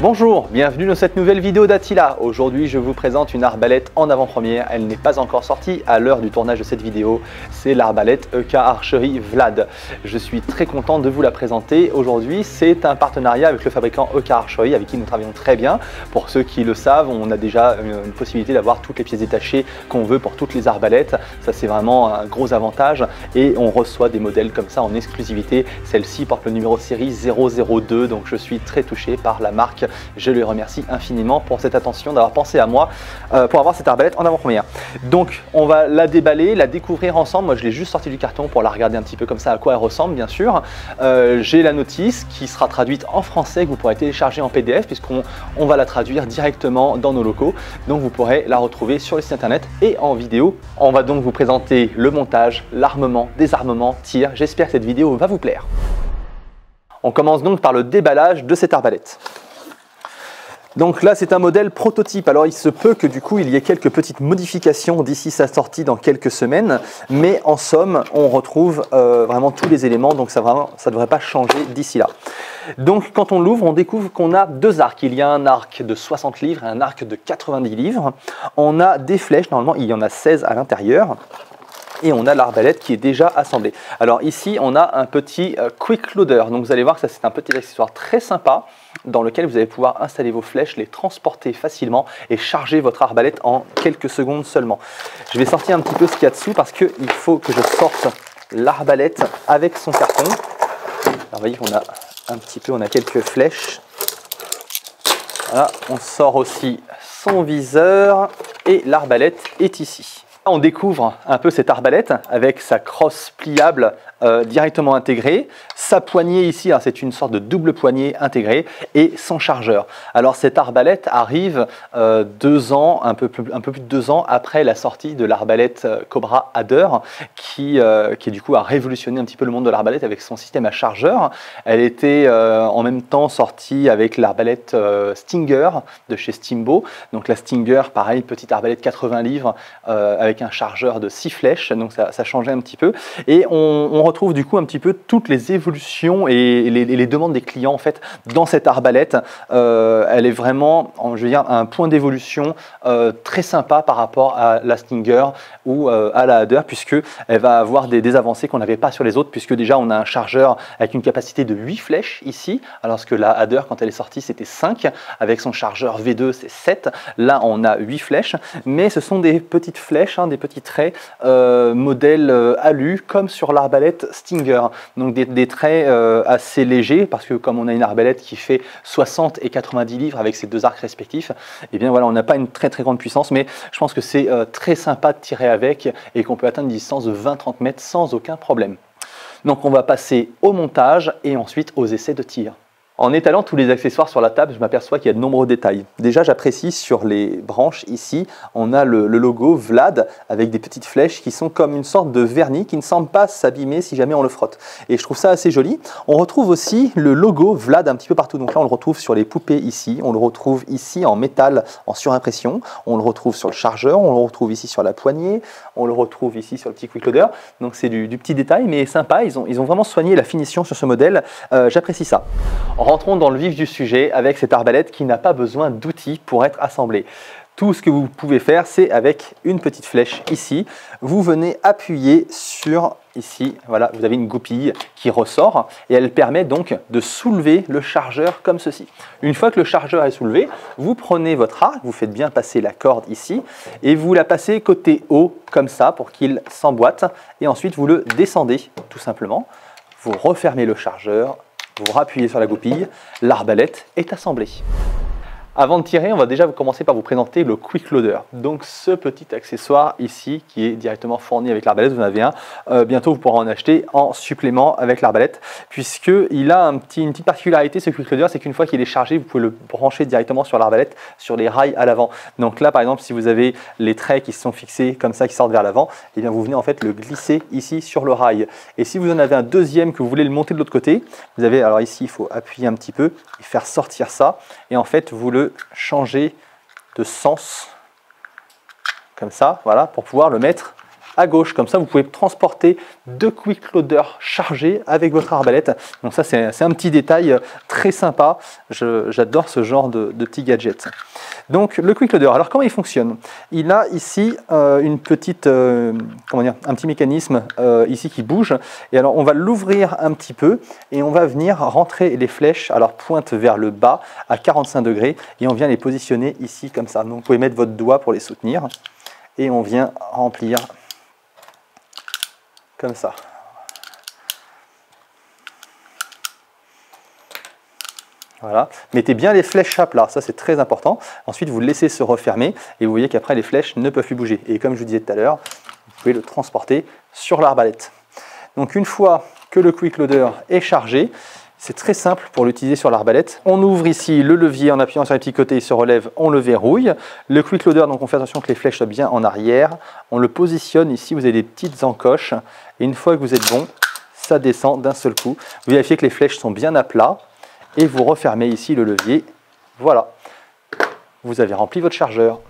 Bonjour, bienvenue dans cette nouvelle vidéo d'Attila. Aujourd'hui, je vous présente une arbalète en avant-première. Elle n'est pas encore sortie à l'heure du tournage de cette vidéo. C'est l'arbalète EK Archery Vlad. Je suis très content de vous la présenter aujourd'hui. C'est un partenariat avec le fabricant EK Archery avec qui nous travaillons très bien. Pour ceux qui le savent, on a déjà une possibilité d'avoir toutes les pièces détachées qu'on veut pour toutes les arbalètes. Ça, c'est vraiment un gros avantage et on reçoit des modèles comme ça en exclusivité. Celle-ci porte le numéro série 002, donc je suis très touché par la marque. Je les remercie infiniment pour cette attention, d'avoir pensé à moi pour avoir cette arbalète en avant-première. Donc on va la déballer, la découvrir ensemble. Moi je l'ai juste sorti du carton pour la regarder un petit peu comme ça à quoi elle ressemble bien sûr. J'ai la notice qui sera traduite en français que vous pourrez télécharger en PDF puisqu'on va la traduire directement dans nos locaux. Donc vous pourrez la retrouver sur le site internet et en vidéo. On va donc vous présenter le montage, l'armement, désarmement, tir. J'espère que cette vidéo va vous plaire. On commence donc par le déballage de cette arbalète. Donc là c'est un modèle prototype, alors il se peut que du coup il y ait quelques petites modifications d'ici sa sortie dans quelques semaines, mais en somme on retrouve vraiment tous les éléments, donc ça ne devrait pas changer d'ici là. Donc quand on l'ouvre, on découvre qu'on a deux arcs, il y a un arc de 60 livres et un arc de 90 livres, on a des flèches, normalement il y en a 16 à l'intérieur. Et on a l'arbalète qui est déjà assemblée. Alors ici, on a un petit quick loader. Donc vous allez voir que ça c'est un petit accessoire très sympa dans lequel vous allez pouvoir installer vos flèches, les transporter facilement et charger votre arbalète en quelques secondes seulement. Je vais sortir un petit peu ce qu'il y a dessous parce qu'il faut que je sorte l'arbalète avec son carton. Alors vous voyez qu'on a un petit peu, on a quelques flèches. Voilà, on sort aussi son viseur et l'arbalète est ici. On découvre un peu cette arbalète avec sa crosse pliable directement intégrée, sa poignée ici, c'est une sorte de double poignée intégrée et son chargeur. Alors cette arbalète arrive 2 ans, un peu plus de 2 ans après la sortie de l'arbalète Cobra Adder qui du coup a révolutionné un petit peu le monde de l'arbalète avec son système à chargeur. Elle était en même temps sortie avec l'arbalète Stinger de chez Steambo. Donc la Stinger, pareil, petite arbalète 80 livres avec un chargeur de 6 flèches, donc ça changeait un petit peu. Et on retrouve du coup un petit peu toutes les évolutions et les demandes des clients en fait dans cette arbalète. Elle est vraiment, je veux dire, un point d'évolution très sympa par rapport à la Stinger ou à la Adder, puisque elle va avoir des avancées qu'on n'avait pas sur les autres, puisque déjà on a un chargeur avec une capacité de 8 flèches ici, alors que la Adder quand elle est sortie c'était 5, avec son chargeur V2 c'est 7, là on a 8 flèches, mais ce sont des petites flèches, des petits traits modèle alu comme sur l'arbalète Stinger, donc des traits assez légers parce que comme on a une arbalète qui fait 60 et 90 livres avec ses deux arcs respectifs, et bien voilà, on n'a pas une très grande puissance, mais je pense que c'est très sympa de tirer avec et qu'on peut atteindre une distance de 20-30 mètres sans aucun problème. Donc on va passer au montage et ensuite aux essais de tir. En étalant tous les accessoires sur la table, je m'aperçois qu'il y a de nombreux détails. Déjà, j'apprécie sur les branches ici, on a le logo Vlad avec des petites flèches qui sont comme une sorte de vernis qui ne semble pas s'abîmer si jamais on le frotte. Et je trouve ça assez joli. On retrouve aussi le logo Vlad un petit peu partout. Donc là, on le retrouve sur les poupées ici, on le retrouve ici en métal en surimpression, on le retrouve sur le chargeur, on le retrouve ici sur la poignée, on le retrouve ici sur le petit quick loader. Donc c'est du petit détail, mais sympa. Ils ont vraiment soigné la finition sur ce modèle. J'apprécie ça. Rentrons dans le vif du sujet avec cette arbalète qui n'a pas besoin d'outils pour être assemblée. Tout ce que vous pouvez faire, c'est avec une petite flèche ici, vous venez appuyer sur ici, voilà, vous avez une goupille qui ressort et elle permet donc de soulever le chargeur comme ceci. Une fois que le chargeur est soulevé, vous prenez votre arc, vous faites bien passer la corde ici et vous la passez côté haut comme ça pour qu'il s'emboîte et ensuite vous le descendez tout simplement. Vous refermez le chargeur. Vous rappuyez sur la goupille, l'arbalète est assemblée. Avant de tirer, on va déjà commencer par vous présenter le quick loader. Donc ce petit accessoire ici qui est directement fourni avec l'arbalète, vous en avez un. Bientôt vous pourrez en acheter en supplément avec l'arbalète, puisqu'il a une petite particularité ce quick loader, c'est qu'une fois qu'il est chargé, vous pouvez le brancher directement sur l'arbalète, sur les rails à l'avant. Donc là par exemple, si vous avez les traits qui se sont fixés comme ça, qui sortent vers l'avant, et bien vous venez en fait le glisser ici sur le rail. Et si vous en avez un deuxième que vous voulez le monter de l'autre côté, vous avez, alors ici il faut appuyer un petit peu et faire sortir ça, et en fait vous le changer de sens comme ça, voilà, pour pouvoir le mettre à gauche. Comme ça, vous pouvez transporter 2 quick loaders chargés avec votre arbalète. Donc ça, c'est un petit détail très sympa. J'adore ce genre de petits gadgets. Donc le quick loader, alors comment il fonctionne? Il a ici une petite, comment dire, un petit mécanisme ici qui bouge. Et alors on va l'ouvrir un petit peu et on va venir rentrer les flèches, alors pointe vers le bas à 45 degrés et on vient les positionner ici comme ça. Donc vous pouvez mettre votre doigt pour les soutenir et on vient remplir comme ça. Voilà. Mettez bien les flèches à plat, ça c'est très important. Ensuite, vous le laissez se refermer et vous voyez qu'après les flèches ne peuvent plus bouger. Et comme je vous disais tout à l'heure, vous pouvez le transporter sur l'arbalète. Donc une fois que le quick loader est chargé, c'est très simple pour l'utiliser sur l'arbalète. On ouvre ici le levier en appuyant sur les petits côtés, il se relève, on le verrouille. Le quick loader, donc on fait attention que les flèches soient bien en arrière. On le positionne ici, vous avez des petites encoches. Et une fois que vous êtes bon, ça descend d'un seul coup. Vous vérifiez que les flèches sont bien à plat. Et vous refermez ici le levier. Voilà, vous avez rempli votre chargeur.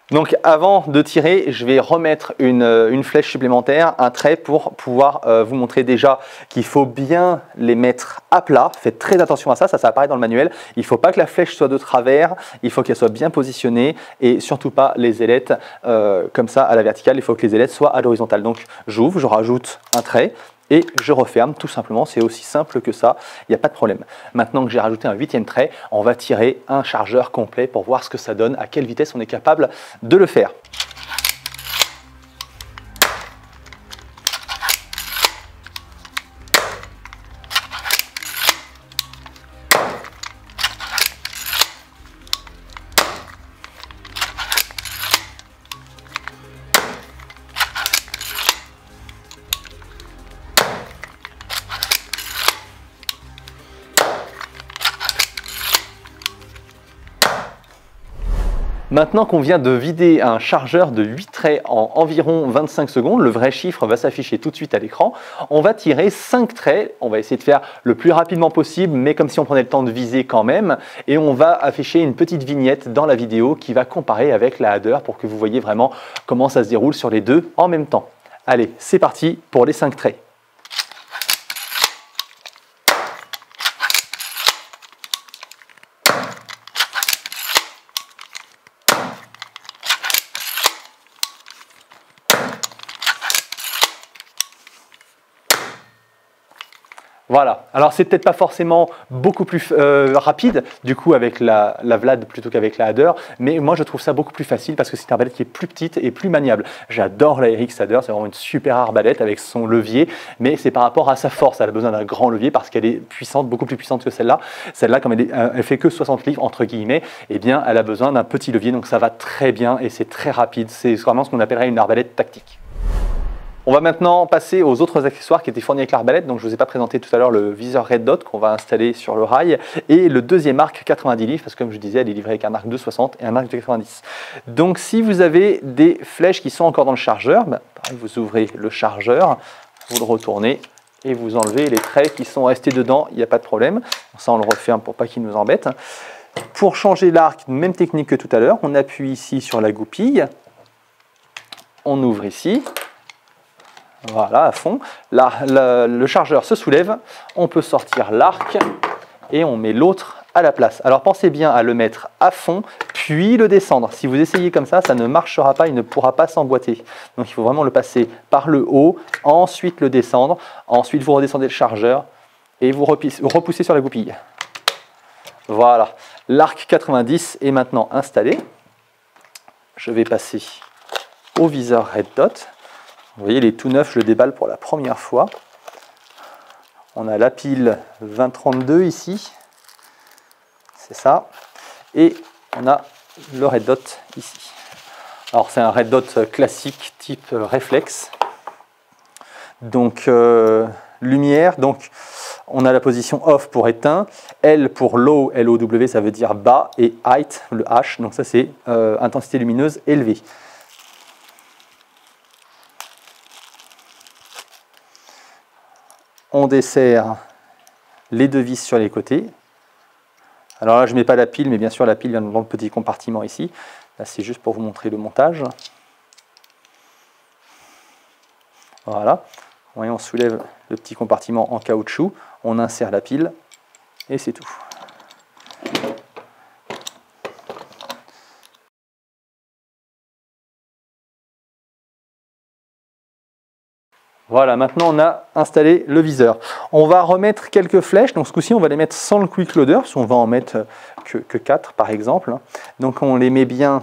Donc avant de tirer, je vais remettre une flèche supplémentaire, un trait pour pouvoir vous montrer déjà qu'il faut bien les mettre à plat. Faites très attention à ça, ça apparaît dans le manuel. Il ne faut pas que la flèche soit de travers, il faut qu'elle soit bien positionnée et surtout pas les ailettes comme ça à la verticale, il faut que les ailettes soient à l'horizontale. Donc j'ouvre, je rajoute un trait. Et je referme tout simplement, c'est aussi simple que ça, il n'y a pas de problème. Maintenant que j'ai rajouté un 8e trait, on va tirer un chargeur complet pour voir ce que ça donne, à quelle vitesse on est capable de le faire. Maintenant qu'on vient de vider un chargeur de 8 traits en environ 25 secondes, le vrai chiffre va s'afficher tout de suite à l'écran, on va tirer 5 traits, on va essayer de faire le plus rapidement possible, mais comme si on prenait le temps de viser quand même, et on va afficher une petite vignette dans la vidéo qui va comparer avec la Hadder pour que vous voyez vraiment comment ça se déroule sur les deux en même temps. Allez, c'est parti pour les 5 traits. Voilà, alors c'est peut-être pas forcément beaucoup plus rapide du coup avec la Vlad plutôt qu'avec la Hadder, mais moi je trouve ça beaucoup plus facile parce que c'est une arbalète qui est plus petite et plus maniable. J'adore la RX Hadder, c'est vraiment une super arbalète avec son levier, mais c'est par rapport à sa force, elle a besoin d'un grand levier parce qu'elle est puissante, beaucoup plus puissante que celle-là. Celle-là, comme elle fait que 60 livres entre guillemets, eh bien elle a besoin d'un petit levier, donc ça va très bien et c'est très rapide, c'est vraiment ce qu'on appellerait une arbalète tactique. On va maintenant passer aux autres accessoires qui étaient fournis avec l'arbalète. Donc je ne vous ai pas présenté tout à l'heure le viseur Red Dot qu'on va installer sur le rail et le deuxième arc 90 livres parce que comme je disais, elle est livrée avec un arc de 60 et un arc de 90. Donc si vous avez des flèches qui sont encore dans le chargeur, pareil, vous ouvrez le chargeur, vous le retournez et vous enlevez les traits qui sont restés dedans, il n'y a pas de problème. Ça on le referme pour pas qu'il nous embête. Pour changer l'arc, même technique que tout à l'heure, on appuie ici sur la goupille, on ouvre ici. Voilà, à fond. Là, le chargeur se soulève, on peut sortir l'arc et on met l'autre à la place. Alors pensez bien à le mettre à fond, puis le descendre. Si vous essayez comme ça ne marchera pas, il ne pourra pas s'emboîter. Donc il faut vraiment le passer par le haut, ensuite le descendre, ensuite vous redescendez le chargeur et vous repoussez sur la goupille. Voilà, l'arc 90 est maintenant installé. Je vais passer au viseur Red Dot. Vous voyez, il est tout neuf, je le déballe pour la première fois. On a la pile 2032 ici, c'est ça. Et on a le Red Dot ici. Alors c'est un Red Dot classique type réflexe. Donc lumière, donc on a la position off pour éteint, L pour low, L-O-W ça veut dire bas, et height, le H, donc ça c'est intensité lumineuse élevée. On dessert les deux vis sur les côtés. Alors là, je ne mets pas la pile, mais bien sûr, la pile vient dans le petit compartiment ici. Là, c'est juste pour vous montrer le montage. Voilà. Voyez, on soulève le petit compartiment en caoutchouc, on insère la pile et c'est tout. Voilà, maintenant on a installé le viseur. On va remettre quelques flèches, donc ce coup-ci on va les mettre sans le quick loader, parce qu'on va en mettre que 4 par exemple. Donc on les met bien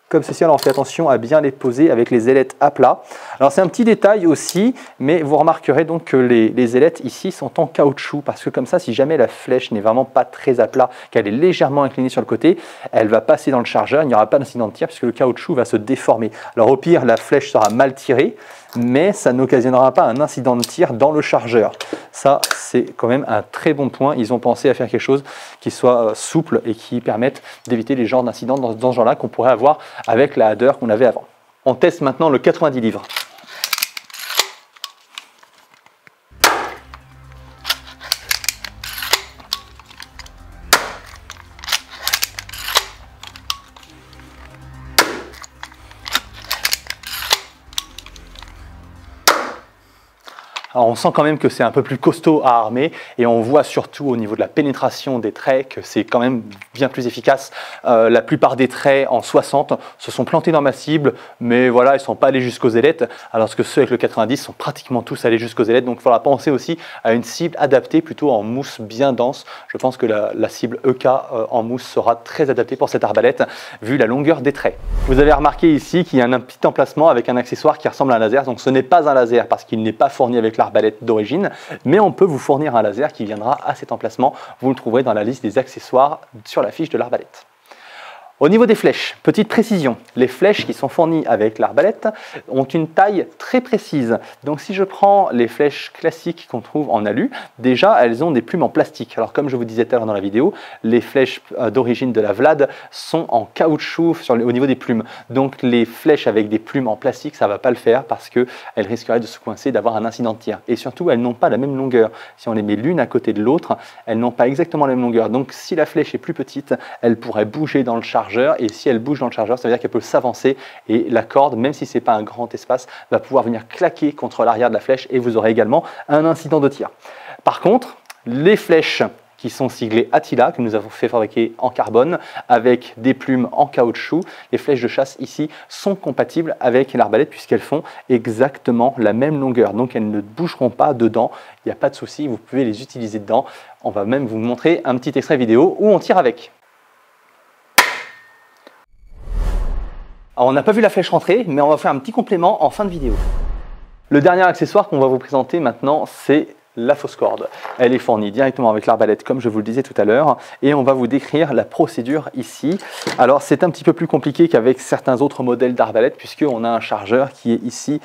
comme ceci, alors on fait attention à bien les poser avec les ailettes à plat. Alors c'est un petit détail aussi, mais vous remarquerez donc que les ailettes ici sont en caoutchouc, parce que comme ça, si jamais la flèche n'est vraiment pas très à plat, qu'elle est légèrement inclinée sur le côté, elle va passer dans le chargeur, il n'y aura pas d'incident de tir, puisque le caoutchouc va se déformer. Alors au pire, la flèche sera mal tirée, mais ça n'occasionnera pas un incident de tir dans le chargeur. Ça, c'est quand même un très bon point. Ils ont pensé à faire quelque chose qui soit souple et qui permette d'éviter les genres d'incidents dans ce genre-là qu'on pourrait avoir avec la Hadder qu'on avait avant. On teste maintenant le 90 livres. Alors on sent quand même que c'est un peu plus costaud à armer et on voit surtout au niveau de la pénétration des traits que c'est quand même bien plus efficace. La plupart des traits en 60 se sont plantés dans ma cible, mais voilà, ils ne sont pas allés jusqu'aux ailettes, alors que ceux avec le 90 sont pratiquement tous allés jusqu'aux ailettes. Donc il faudra penser aussi à une cible adaptée plutôt en mousse bien dense. Je pense que la cible EK en mousse sera très adaptée pour cette arbalète vu la longueur des traits. Vous avez remarqué ici qu'il y a un petit emplacement avec un accessoire qui ressemble à un laser. Donc ce n'est pas un laser parce qu'il n'est pas fourni avec l'arbalète d'origine, mais on peut vous fournir un laser qui viendra à cet emplacement. Vous le trouverez dans la liste des accessoires sur la fiche de l'arbalète. Au niveau des flèches, petite précision, les flèches qui sont fournies avec l'arbalète ont une taille très précise. Donc si je prends les flèches classiques qu'on trouve en alu, déjà elles ont des plumes en plastique. Alors comme je vous disais tout à l'heure dans la vidéo, les flèches d'origine de la Vlad sont en caoutchouc au niveau des plumes. Donc les flèches avec des plumes en plastique, ça ne va pas le faire parce qu'elles risqueraient de se coincer, d'avoir un incident de tir. Et surtout, elles n'ont pas la même longueur. Si on les met l'une à côté de l'autre, elles n'ont pas exactement la même longueur. Donc si la flèche est plus petite, elle pourrait bouger dans le chargeur. Et si elle bouge dans le chargeur, ça veut dire qu'elle peut s'avancer et la corde, même si ce n'est pas un grand espace, va pouvoir venir claquer contre l'arrière de la flèche et vous aurez également un incident de tir. Par contre, les flèches qui sont siglées Attila, que nous avons fait fabriquer en carbone avec des plumes en caoutchouc, les flèches de chasse ici sont compatibles avec l'arbalète puisqu'elles font exactement la même longueur. Donc elles ne bougeront pas dedans, il n'y a pas de souci, vous pouvez les utiliser dedans. On va même vous montrer un petit extrait vidéo où on tire avec. Alors, on n'a pas vu la flèche rentrer, mais on va faire un petit complément en fin de vidéo. Le dernier accessoire qu'on va vous présenter maintenant, c'est la fausse corde. Elle est fournie directement avec l'arbalète, comme je vous le disais tout à l'heure, et on va vous décrire la procédure ici. Alors, c'est un petit peu plus compliqué qu'avec certains autres modèles d'arbalète, puisqu'on a un chargeur qui est ici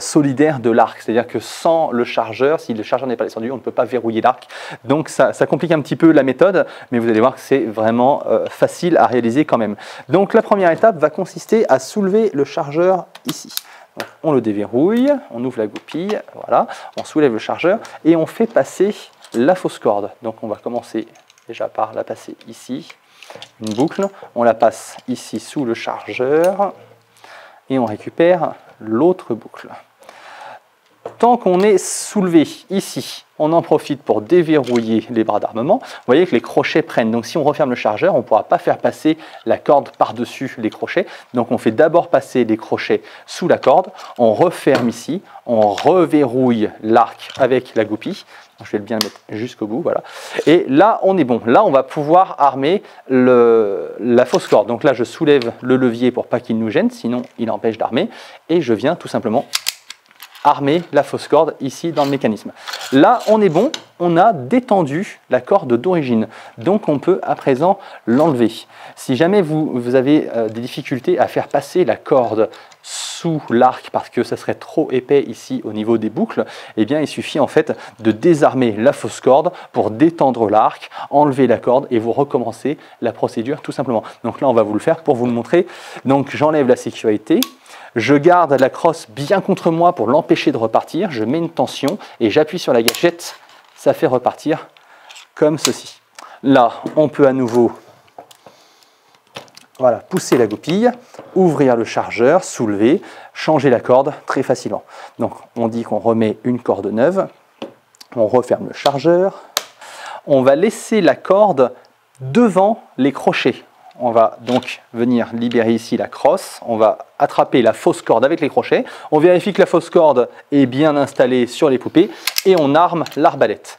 solidaire de l'arc. C'est-à-dire que sans le chargeur, si le chargeur n'est pas descendu, on ne peut pas verrouiller l'arc. Donc, ça complique un petit peu la méthode, mais vous allez voir que c'est vraiment facile à réaliser quand même. Donc, la première étape va consister à soulever le chargeur ici. Donc, on le déverrouille, on ouvre la goupille, voilà, on soulève le chargeur et on fait passer la fausse corde. Donc on va commencer déjà par la passer ici, une boucle, on la passe ici sous le chargeur et on récupère l'autre boucle. Tant qu'on est soulevé ici, on en profite pour déverrouiller les bras d'armement. Vous voyez que les crochets prennent. Donc si on referme le chargeur, on ne pourra pas faire passer la corde par-dessus les crochets. Donc on fait d'abord passer les crochets sous la corde, on referme ici, on reverrouille l'arc avec la goupille. Je vais bien le mettre jusqu'au bout, voilà. Et là, on est bon. Là, on va pouvoir armer la fausse corde. Donc là, je soulève le levier pour pas qu'il nous gêne, sinon il empêche d'armer. Et je viens tout simplement armer la fausse corde ici dans le mécanisme. Là, on est bon, on a détendu la corde d'origine. Donc, on peut à présent l'enlever. Si jamais vous avez des difficultés à faire passer la corde sous l'arc parce que ça serait trop épais ici au niveau des boucles, eh bien, il suffit en fait de désarmer la fausse corde pour détendre l'arc, enlever la corde et vous recommencez la procédure tout simplement. Donc là, on va vous le faire pour vous le montrer. Donc, j'enlève la sécurité. Je garde la crosse bien contre moi pour l'empêcher de repartir. Je mets une tension et j'appuie sur la gâchette. Ça fait repartir comme ceci. Là, on peut à nouveau Voilà, pousser la goupille, ouvrir le chargeur, soulever, changer la corde très facilement. Donc on dit qu'on remet une corde neuve, on referme le chargeur, on va laisser la corde devant les crochets. On va donc venir libérer ici la crosse, on va attraper la fausse corde avec les crochets, on vérifie que la fausse corde est bien installée sur les poupées et on arme l'arbalète.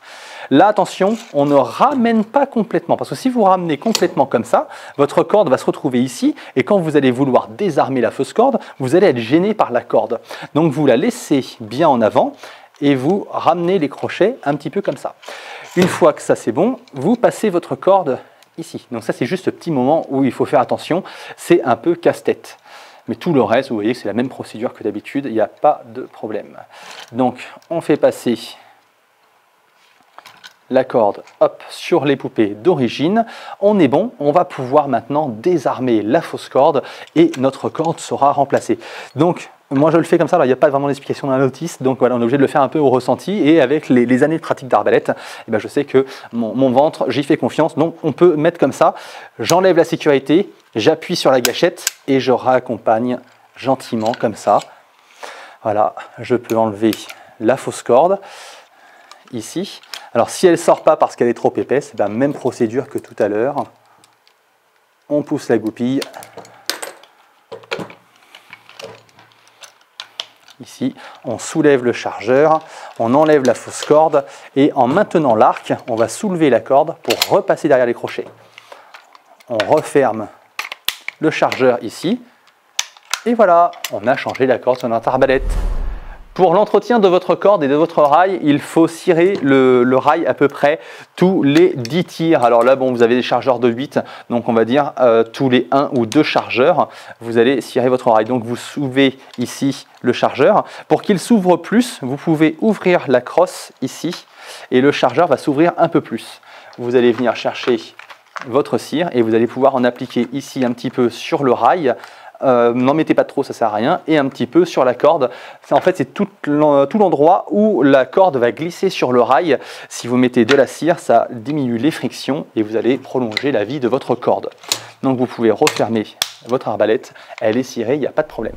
Là, attention, on ne ramène pas complètement, parce que si vous ramenez complètement comme ça, votre corde va se retrouver ici, et quand vous allez vouloir désarmer la fausse corde, vous allez être gêné par la corde. Donc vous la laissez bien en avant, et vous ramenez les crochets un petit peu comme ça. Une fois que ça c'est bon, vous passez votre corde ici. Donc ça c'est juste ce petit moment où il faut faire attention, c'est un peu casse-tête. Mais tout le reste, vous voyez que c'est la même procédure que d'habitude, il n'y a pas de problème. Donc on fait passer la corde hop, sur les poupées d'origine, on est bon, on va pouvoir maintenant désarmer la fausse corde et notre corde sera remplacée. Donc moi je le fais comme ça, alors il n'y a pas vraiment d'explication dans la notice, donc voilà, on est obligé de le faire un peu au ressenti et avec les années de pratique d'arbalète, eh ben, je sais que mon ventre, j'y fais confiance, donc on peut mettre comme ça, j'enlève la sécurité, j'appuie sur la gâchette et je raccompagne gentiment comme ça. Voilà, je peux enlever la fausse corde ici. Alors si elle ne sort pas parce qu'elle est trop épaisse, ben, même procédure que tout à l'heure. On pousse la goupille. Ici, on soulève le chargeur, on enlève la fausse corde et en maintenant l'arc, on va soulever la corde pour repasser derrière les crochets. On referme le chargeur ici et voilà, on a changé la corde sur notre arbalète. Pour l'entretien de votre corde et de votre rail, il faut cirer le rail à peu près tous les 10 tirs. Alors là, bon, vous avez des chargeurs de 8, donc on va dire tous les 1 ou 2 chargeurs, vous allez cirer votre rail. Donc vous soulevez ici le chargeur. Pour qu'il s'ouvre plus, vous pouvez ouvrir la crosse ici et le chargeur va s'ouvrir un peu plus. Vous allez venir chercher votre cire et vous allez pouvoir en appliquer ici un petit peu sur le rail. N'en mettez pas trop, ça sert à rien, et un petit peu sur la corde. En fait, c'est tout l'endroit où la corde va glisser sur le rail. Si vous mettez de la cire, ça diminue les frictions et vous allez prolonger la vie de votre corde. Donc vous pouvez refermer votre arbalète, elle est cirée, il n'y a pas de problème.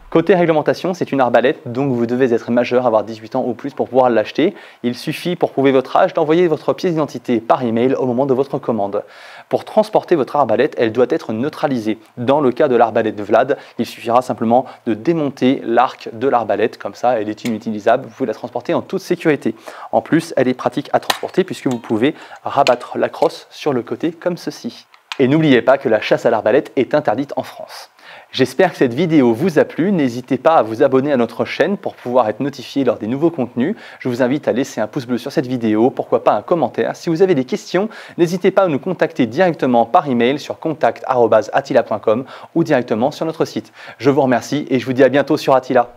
Côté réglementation, c'est une arbalète, donc vous devez être majeur, avoir 18 ans ou plus pour pouvoir l'acheter. Il suffit pour prouver votre âge d'envoyer votre pièce d'identité par email au moment de votre commande. Pour transporter votre arbalète, elle doit être neutralisée. Dans le cas de l'arbalète Vlad, il suffira simplement de démonter l'arc de l'arbalète, comme ça elle est inutilisable, vous pouvez la transporter en toute sécurité. En plus, elle est pratique à transporter puisque vous pouvez rabattre la crosse sur le côté comme ceci. Et n'oubliez pas que la chasse à l'arbalète est interdite en France. J'espère que cette vidéo vous a plu, n'hésitez pas à vous abonner à notre chaîne pour pouvoir être notifié lors des nouveaux contenus. Je vous invite à laisser un pouce bleu sur cette vidéo, pourquoi pas un commentaire. Si vous avez des questions, n'hésitez pas à nous contacter directement par email sur contact@attila.com ou directement sur notre site. Je vous remercie et je vous dis à bientôt sur Attila.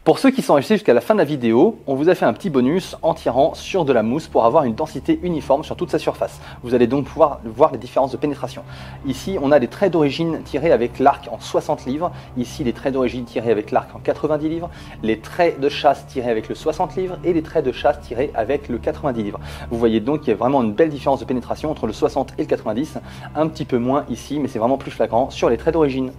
Pour ceux qui sont restés jusqu'à la fin de la vidéo, on vous a fait un petit bonus en tirant sur de la mousse pour avoir une densité uniforme sur toute sa surface. Vous allez donc pouvoir voir les différences de pénétration. Ici, on a des traits d'origine tirés avec l'arc en 60 livres. Ici, les traits d'origine tirés avec l'arc en 90 livres. Les traits de chasse tirés avec le 60 livres et les traits de chasse tirés avec le 90 livres. Vous voyez donc qu'il y a vraiment une belle différence de pénétration entre le 60 et le 90. Un petit peu moins ici, mais c'est vraiment plus flagrant sur les traits d'origine.